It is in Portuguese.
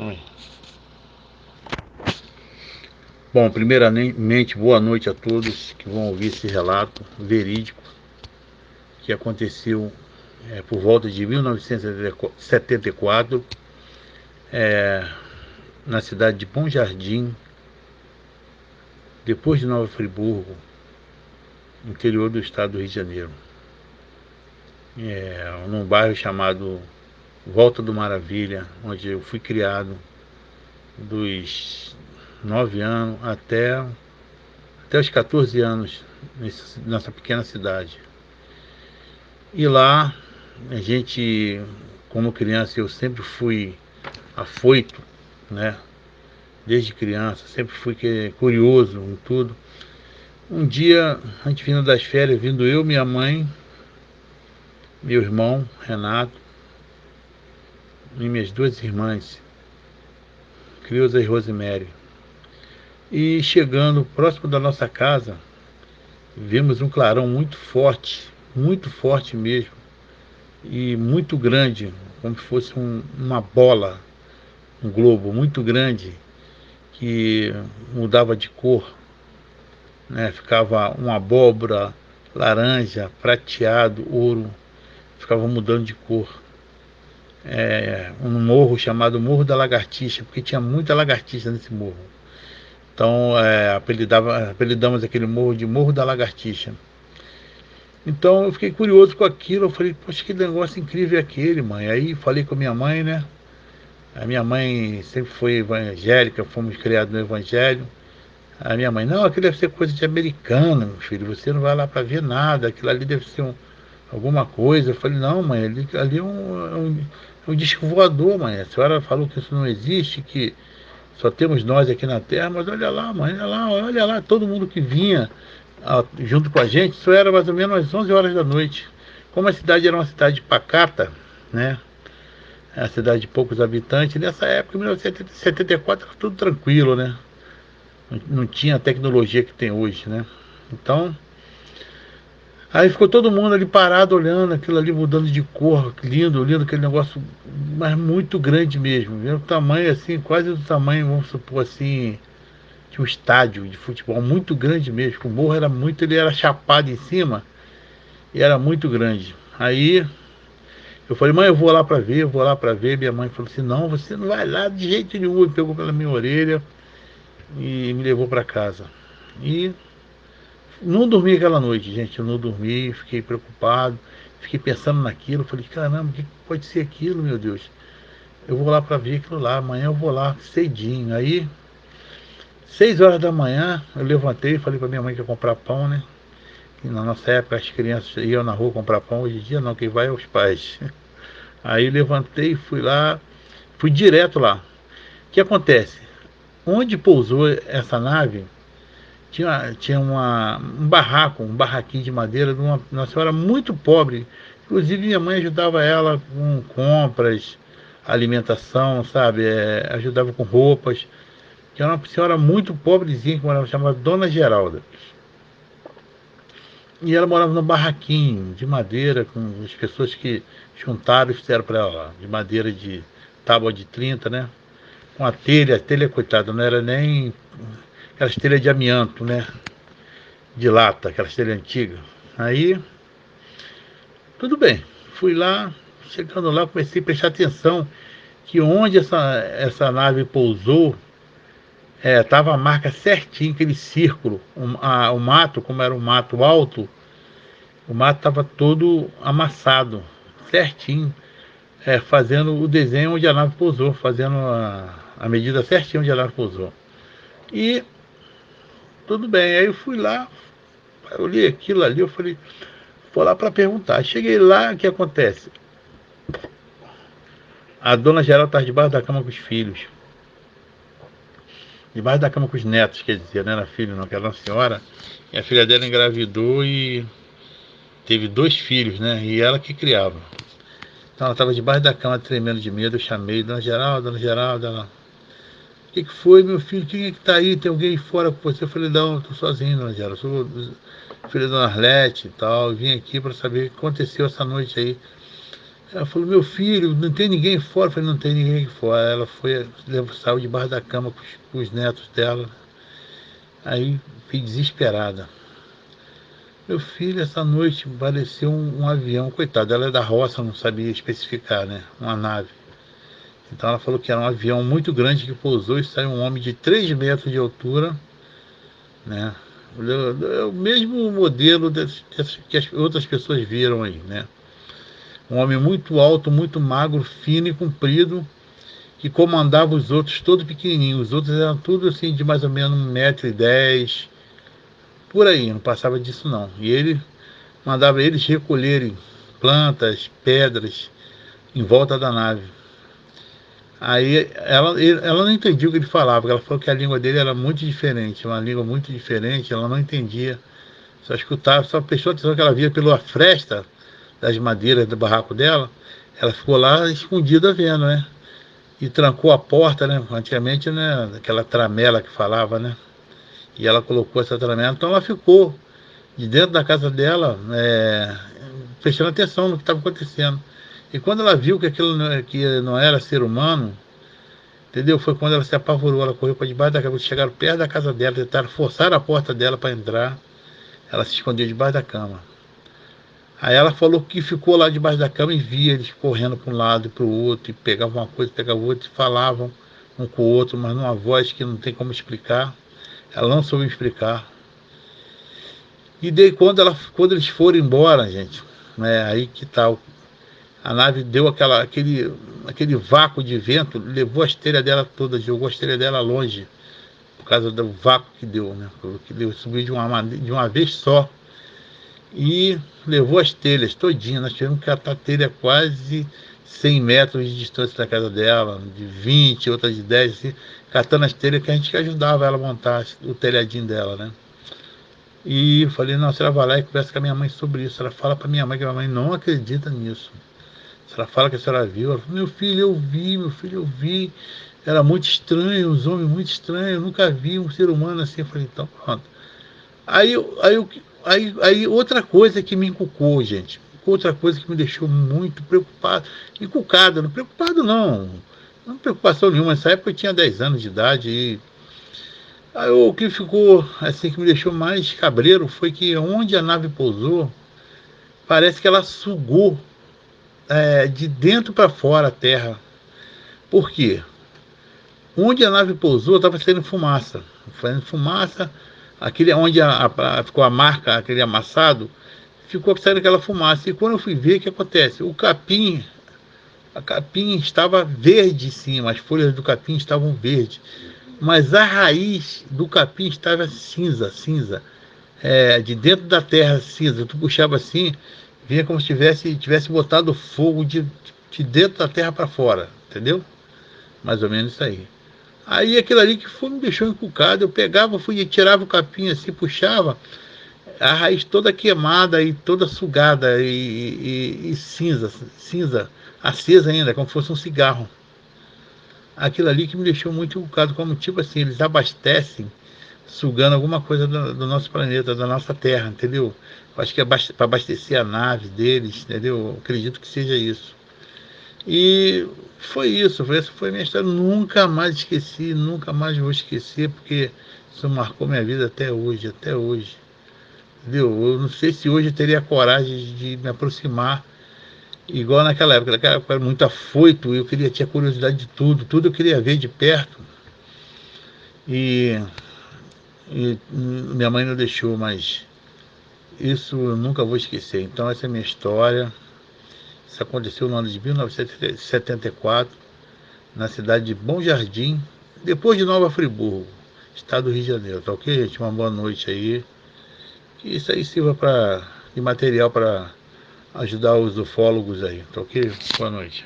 Oi. Bom, primeiramente, boa noite a todos que vão ouvir esse relato verídico que aconteceu por volta de 1974, na cidade de Bom Jardim, depois de Nova Friburgo, interior do estado do Rio de Janeiro, num bairro chamado Volta do Maravilha, onde eu fui criado dos 9 anos até os 14 anos, nessa pequena cidade. E lá, a gente, como criança, eu sempre fui afoito, né? Desde criança, sempre fui curioso em tudo. Um dia, a gente vindo das férias, vindo eu, minha mãe, meu irmão, Renato, e minhas duas irmãs, Creuza e Rosemary. E chegando próximo da nossa casa, vimos um clarão muito forte mesmo, e muito grande, como se fosse uma bola, um globo muito grande, que mudava de cor, né? Ficava uma abóbora laranja, prateado, ouro, ficava mudando de cor. Um morro chamado Morro da Lagartixa, porque tinha muita lagartixa nesse morro. Então apelidamos aquele morro de Morro da Lagartixa. Então eu fiquei curioso com aquilo, eu falei, poxa, que negócio incrível é aquele, mãe. Aí falei com a minha mãe, né? A minha mãe sempre foi evangélica, fomos criados no evangelho. A minha mãe, não, aquilo deve ser coisa de americano, meu filho, você não vai lá para ver nada, aquilo ali deve ser alguma coisa. Eu falei, não, mãe, ali é um disco voador, mãe. A senhora falou que isso não existe, que só temos nós aqui na Terra, mas olha lá, mãe, olha lá, todo mundo que vinha junto com a gente, isso era mais ou menos às 11 horas da noite. Como a cidade era uma cidade pacata, né? A cidade de poucos habitantes, nessa época, em 1974, era tudo tranquilo, né? Não tinha a tecnologia que tem hoje, né? Então, aí ficou todo mundo ali parado olhando aquilo ali mudando de cor, lindo, lindo, aquele negócio, mas muito grande mesmo, viu? O tamanho assim, quase do tamanho, vamos supor assim, de um estádio de futebol, muito grande mesmo. O morro era muito, ele era chapado em cima e era muito grande. Aí eu falei, mãe, eu vou lá para ver, eu vou lá para ver. Minha mãe falou assim, não, você não vai lá de jeito nenhum. E pegou pela minha orelha e me levou para casa. E não dormi aquela noite, gente, eu não dormi, fiquei preocupado, fiquei pensando naquilo, falei, caramba, o que pode ser aquilo, meu Deus? Eu vou lá para ver aquilo lá, amanhã eu vou lá cedinho. Aí, 6 horas da manhã, eu levantei e falei para minha mãe que ia comprar pão, né? E na nossa época as crianças iam na rua comprar pão, hoje em dia não, quem vai é os pais. Aí levantei, fui lá, fui direto lá. O que acontece? Onde pousou essa nave, tinha um barraco, um barraquinho de madeira de uma senhora muito pobre. Inclusive minha mãe ajudava ela com compras, alimentação, sabe? Ajudava com roupas. Que era uma senhora muito pobrezinha que morava, chamada Dona Geralda. E ela morava num barraquinho de madeira, com as pessoas que juntaram e fizeram para ela lá, de madeira de tábua de 30, né? Com a telha, coitada, não era nem aquelas telhas de amianto, né? De lata, aquelas telhas antigas. Aí, tudo bem. Fui lá, chegando lá, comecei a prestar atenção que onde essa nave pousou, tava a marca certinho, aquele círculo. O mato, como era um mato alto, o mato estava todo amassado, certinho, fazendo o desenho onde a nave pousou, fazendo a medida certinha onde a nave pousou. E tudo bem, aí eu fui lá, eu olhei aquilo ali, eu falei, vou lá para perguntar. Cheguei lá, o que acontece? A dona Geralda estava debaixo da cama com os filhos. Debaixo da cama com os netos, quer dizer, não era filho não, que era uma senhora. E a filha dela engravidou e teve 2 filhos, né? E ela que criava. Então ela estava debaixo da cama tremendo de medo, eu chamei, Dona Geralda, ela... O que foi, meu filho? Quem é que tá aí? Tem alguém aí fora com você? Eu falei, não, eu tô sozinho, Dona Geralda. Sou filho da Dona Arlete e tal. Eu vim aqui para saber o que aconteceu essa noite aí. Ela falou, meu filho, não tem ninguém fora. Eu falei, não tem ninguém aqui fora. Ela foi, saiu debaixo da cama com os netos dela. Aí fiquei desesperada. Meu filho, essa noite apareceu um avião, coitado, ela é da roça, não sabia especificar, né? Uma nave. Então ela falou que era um avião muito grande que pousou e saiu um homem de 3 metros de altura, né? É o mesmo modelo que as outras pessoas viram aí, né? Um homem muito alto, muito magro, fino e comprido, que comandava os outros todos pequenininhos. Os outros eram tudo assim de mais ou menos 1,10 m, por aí, não passava disso não. E ele mandava eles recolherem plantas, pedras em volta da nave. Aí ela não entendia o que ele falava, porque ela falou que a língua dele era muito diferente, uma língua muito diferente, ela não entendia. Só escutava, só prestou atenção que ela via pela fresta das madeiras do barraco dela, ela ficou lá escondida vendo, né? E trancou a porta, né? Antigamente, né? Aquela tramela que falava, né? E ela colocou essa tramela, então ela ficou de dentro da casa dela, prestando atenção no que estava acontecendo. E quando ela viu que aquilo que não era ser humano, entendeu? Foi quando ela se apavorou, ela correu para debaixo da casa, chegaram perto da casa dela, tentaram forçar a porta dela para entrar, ela se escondeu debaixo da cama. Aí ela falou que ficou lá debaixo da cama e via eles correndo para um lado e para o outro, e pegavam uma coisa, pegavam outra, e falavam um com o outro, mas numa voz que não tem como explicar. Ela não soube explicar. E daí quando eles foram embora, gente, né, aí que tal, a nave deu aquele vácuo de vento, levou a esteira dela toda, jogou a esteira dela longe, por causa do vácuo que deu, né? Que deu, subiu de uma vez só. E levou as telhas todinhas. Nós tivemos que catar telha quase 100 metros de distância da casa dela, de 20, outras de 10, assim, catando as telhas que a gente ajudava ela a montar o telhadinho dela, né? E eu falei, não, a senhora vai lá e conversa com a minha mãe sobre isso. Ela fala para minha mãe que a minha mãe não acredita nisso. Ela fala que a senhora viu. Ela falou, meu filho, eu vi. Era muito estranho, os homens muito estranhos, eu nunca vi um ser humano assim. Eu falei, então pronto. Aí, aí, aí outra coisa que me encucou, gente. Outra coisa que me deixou muito preocupado. Encucado, não preocupado não. Não preocupação nenhuma. Nessa época eu tinha 10 anos de idade. E aí, o que ficou assim que me deixou mais cabreiro foi que onde a nave pousou, parece que ela sugou de dentro para fora a terra. Por quê? Onde a nave pousou estava saindo fumaça. Fazendo fumaça, aquele onde ficou a marca, aquele amassado, ficou saindo aquela fumaça. E quando eu fui ver, o que acontece? A capim estava verde em cima, as folhas do capim estavam verdes, mas a raiz do capim estava cinza, de dentro da terra cinza. Tu puxava assim, vinha como se tivesse botado fogo de dentro da terra para fora, entendeu? Mais ou menos isso aí. Aí aquilo ali que foi, me deixou encucado. Eu pegava, e tirava o capim assim, puxava, a raiz toda queimada e toda sugada e cinza, acesa ainda, como se fosse um cigarro. Aquilo ali que me deixou muito encucado, como tipo assim, eles abastecem, sugando alguma coisa do nosso planeta, da nossa Terra, entendeu? Eu acho que é para abastecer a nave deles, entendeu? Eu acredito que seja isso. E foi isso, essa foi a minha história. Nunca mais esqueci, nunca mais vou esquecer, porque isso marcou minha vida até hoje, até hoje. Entendeu? Eu não sei se hoje eu teria coragem de me aproximar, igual naquela época eu era muito afoito, eu tinha curiosidade de tudo eu queria ver de perto. E, e minha mãe não deixou, mas isso eu nunca vou esquecer. Então essa é a minha história. Isso aconteceu no ano de 1974. Na cidade de Bom Jardim, depois de Nova Friburgo, estado do Rio de Janeiro. Tá ok, gente? Uma boa noite aí. Que isso aí sirva de material para ajudar os ufólogos aí. Tá ok? Boa noite.